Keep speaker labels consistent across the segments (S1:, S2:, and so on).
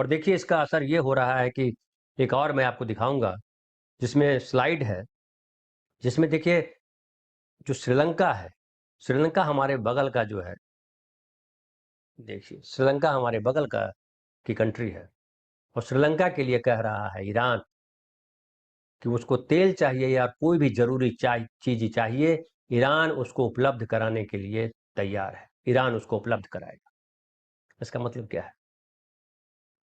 S1: और देखिए इसका असर ये हो रहा है कि एक और मैं आपको दिखाऊँगा, जिसमें स्लाइड है, जिसमें देखिए जो श्रीलंका है, श्रीलंका हमारे बगल का जो है, देखिए श्रीलंका हमारे बगल का की कंट्री है और श्रीलंका के लिए कह रहा है ईरान कि उसको तेल चाहिए या कोई भी ज़रूरी चीज़ चाहिए, ईरान उसको उपलब्ध कराने के लिए तैयार है। ईरान उसको उपलब्ध कराएगा। इसका मतलब क्या है?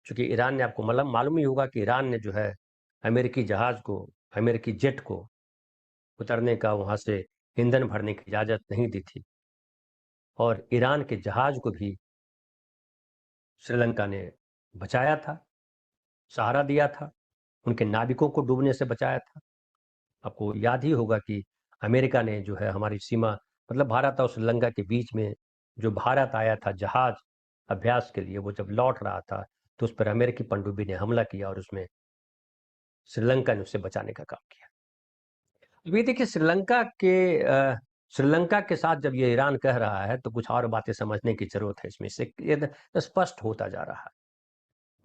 S1: चूँकि ईरान ने आपको मतलब मालूम ही होगा कि ईरान ने जो है अमेरिकी जहाज़ को, अमेरिकी जेट को उतरने का, वहाँ से ईंधन भरने की इजाज़त नहीं दी थी और ईरान के जहाज़ को भी श्रीलंका ने बचाया था, सहारा दिया था, उनके नाविकों को डूबने से बचाया था। आपको याद ही होगा कि अमेरिका ने जो है हमारी सीमा, मतलब भारत और श्रीलंका के बीच में जो भारत आया था जहाज़ अभ्यास के लिए, वो जब लौट रहा था, तो उस पर अमेरिकी पनडुब्बी ने हमला किया और उसमें श्रीलंका ने उसे बचाने का काम किया। अब ये देखिए श्रीलंका के साथ जब ये ईरान कह रहा है, तो कुछ और बातें समझने की ज़रूरत है इसमें से, ये स्पष्ट होता जा रहा है।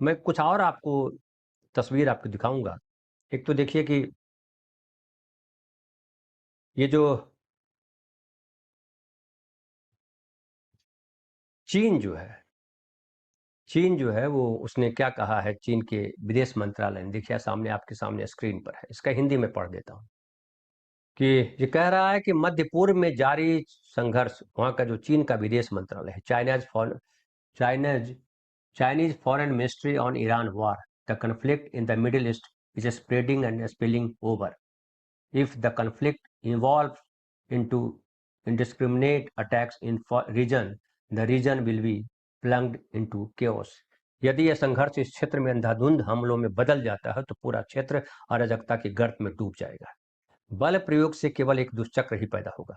S1: मैं कुछ और आपको तस्वीर आपको दिखाऊँगा। एक तो देखिए कि ये जो चीन जो है चीन जो है वो उसने क्या कहा है, चीन के विदेश मंत्रालय ने, देखिए सामने आपके सामने स्क्रीन पर है, इसका हिंदी में पढ़ देता हूँ कि ये कह रहा है कि मध्य पूर्व में जारी संघर्ष, वहाँ का जो चीन का विदेश मंत्रालय है, China's Chinese Foreign Ministry on Iran war. The conflict in the Middle East is spreading and spilling over. If the conflict evolves into indiscriminate attacks in region, the region will be plunged into chaos. यदि यह संघर्ष इस क्षेत्र में अंधाधुंध हमलों में बदल जाता है, तो पूरा क्षेत्र अराजकता के गर्त में डूब जाएगा। बल प्रयोग से केवल एक दुष्चक्र ही पैदा होगा।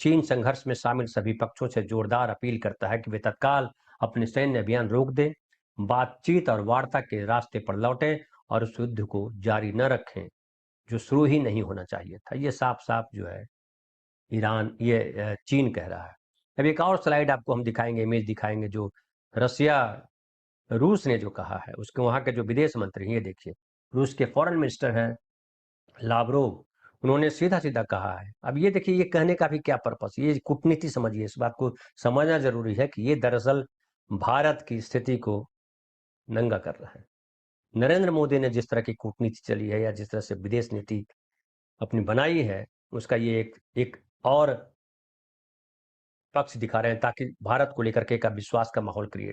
S1: चीन संघर्ष में शामिल सभी पक्षों से जोरदार अपील करता है कि वे तत्काल अपने सैन्य अभियान रोक दें, बातचीत और वार्ता के रास्ते पर लौटें और उस युद्ध को जारी न रखें जो शुरू ही नहीं होना चाहिए था। ये साफ-साफ जो है चीन कह रहा है। अब एक और स्लाइड आपको हम दिखाएँगे, इमेज दिखाएँगे जो रसिया रूस ने जो कहा है, उसके वहाँ के जो विदेश मंत्री हैं, ये देखिए। रूस के फॉरेन मिनिस्टर हैं लाव्रोव, उन्होंने सीधा-सीधा कहा है। अब ये देखिए ये कहने का भी क्या पर्पस, ये कूटनीति समझिए, इस बात को समझना ज़रूरी है कि ये दरअसल भारत की स्थिति को नंगा कर रहा है। नरेंद्र मोदी ने जिस तरह की कूटनीति चली है या जिस तरह से विदेश नीति अपनी बनाई है, उसका ये एक एक और पक्ष दिखा रहे हैं ताकि भारत को लेकर के एक अविश्वास का माहौल क्रिएट हो।